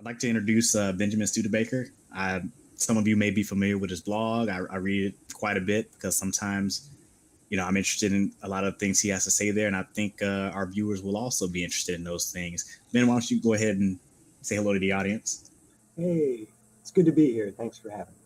I'd like to introduce Benjamin Studebaker. Some of you may be familiar with his blog. I read it quite a bit because sometimes, I'm interested in a lot of things he has to say there, and I think our viewers will also be interested in those things. Ben, why don't you go ahead and say hello to the audience? Hey, it's good to be here. Thanks for having me.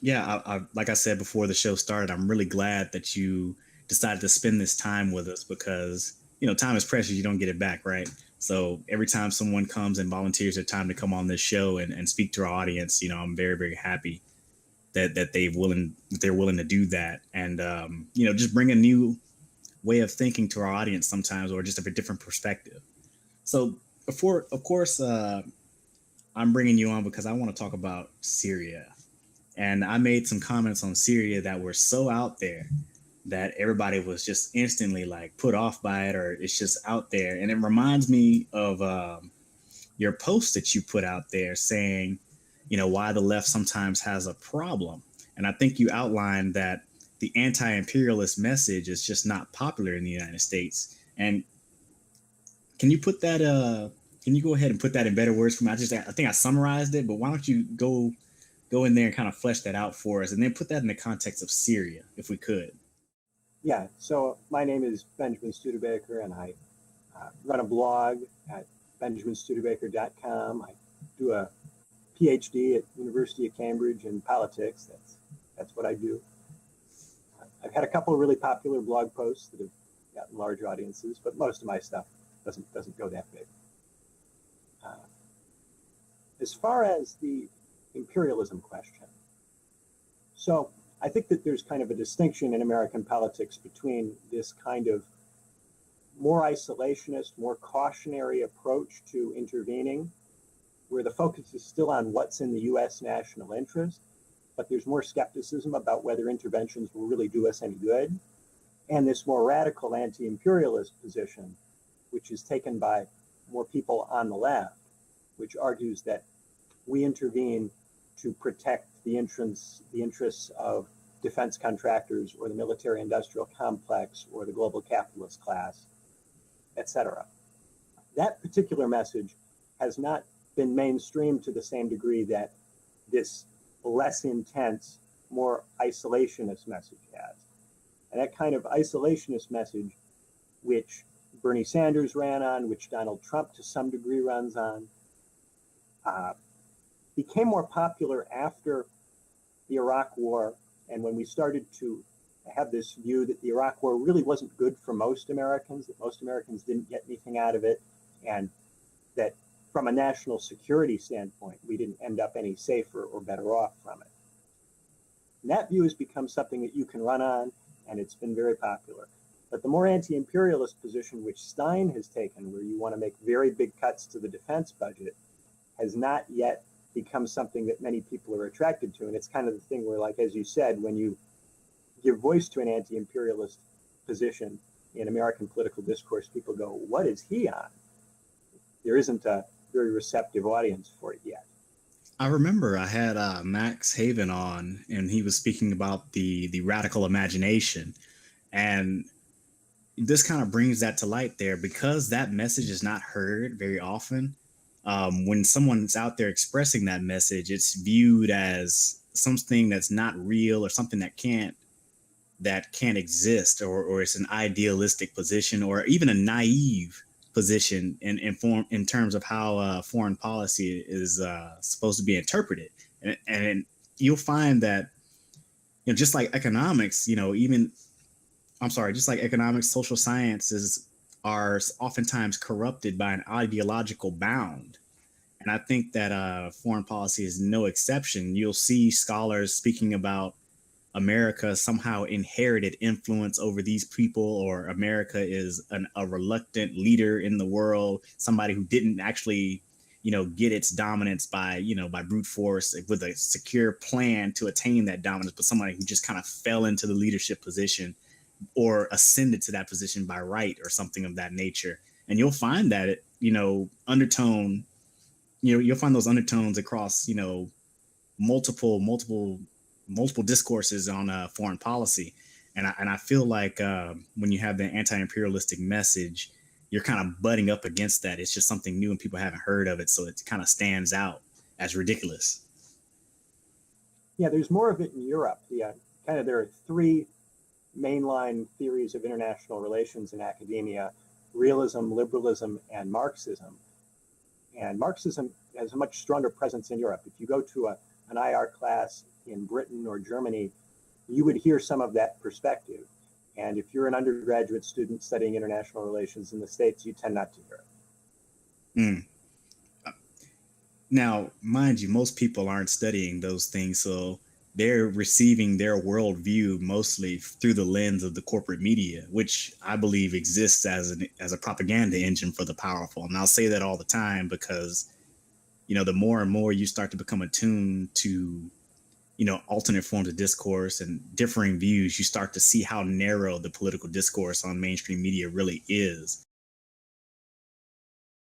Yeah, like I said before the show started, I'm really glad that you decided to spend this time with us because, time is precious. You don't get it back, right? So every time someone comes and volunteers their time to come on this show and speak to our audience, I'm very, very happy that they're willing to do that. And, just bring a new way of thinking to our audience sometimes, or just a different perspective. So of course, I'm bringing you on because I want to talk about Syria. And I made some comments on Syria that were so out there that everybody was just instantly like put off by it, or it's just out there. And it reminds me of your post that you put out there saying, why the left sometimes has a problem. And I think you outlined that the anti-imperialist message is just not popular in the United States. And can you put that can you go ahead and put that in better words for me? I think I summarized it, but why don't you go in there and kind of flesh that out for us, and then put that in the context of Syria, if we could. Yeah, so my name is Benjamin Studebaker, and I run a blog at benjaminstudebaker.com. I do a PhD at University of Cambridge in politics. That's what I do. I've had a couple of really popular blog posts that have gotten large audiences, but most of my stuff doesn't go that big. As far as the imperialism question, so I think that there's kind of a distinction in American politics between this kind of more isolationist, more cautionary approach to intervening, where the focus is still on what's in the U.S. national interest, but there's more skepticism about whether interventions will really do us any good, and this more radical anti-imperialist position, which is taken by more people on the left, which argues that we intervene to protect the interests of defense contractors or the military-industrial complex or the global capitalist class, etc. That particular message has not been mainstreamed to the same degree that this less intense, more isolationist message has. And that kind of isolationist message, which Bernie Sanders ran on, which Donald Trump to some degree runs on, became more popular after the Iraq War, and when we started to have this view that the Iraq War really wasn't good for most Americans, that most Americans didn't get anything out of it, and that from a national security standpoint, we didn't end up any safer or better off from it. And that view has become something that you can run on, and it's been very popular. But the more anti-imperialist position which Stein has taken, where you want to make very big cuts to the defense budget, has not yet become something that many people are attracted to. And it's kind of the thing where, like, as you said, when you give voice to an anti-imperialist position in American political discourse, people go, what is he on? There isn't a very receptive audience for it yet. I remember I had Max Haven on, and he was speaking about the radical imagination. And this kind of brings that to light there, because that message is not heard very often. When someone's out there expressing that message, it's viewed as something that's not real, or something that can't exist, or it's an idealistic position, or even a naive position in terms of how foreign policy is supposed to be interpreted. And you'll find that, just like economics, just like economics, social sciences are oftentimes corrupted by an ideological bound. And I think that foreign policy is no exception. You'll see scholars speaking about America somehow inherited influence over these people, or America is a reluctant leader in the world, somebody who didn't actually, get its dominance by brute force with a secure plan to attain that dominance, but somebody who just kind of fell into the leadership position or ascended to that position by right or something of that nature. And you'll find that, undertone, you'll find those undertones across, multiple discourses on foreign policy. And I feel like when you have the anti-imperialistic message, you're kind of butting up against that. It's just something new and people haven't heard of it, so it kind of stands out as ridiculous. Yeah, there's more of it in Europe. There are three mainline theories of international relations in academia: realism, liberalism, and Marxism. And Marxism has a much stronger presence in Europe. If you go to an IR class in Britain or Germany, you would hear some of that perspective. And if you're an undergraduate student studying international relations in the States, you tend not to hear it. Mm. Now, mind you, most people aren't studying those things, so they're receiving their worldview mostly through the lens of the corporate media, which I believe exists as a propaganda engine for the powerful. And I'll say that all the time because, the more and more you start to become attuned to, alternate forms of discourse and differing views, you start to see how narrow the political discourse on mainstream media really is.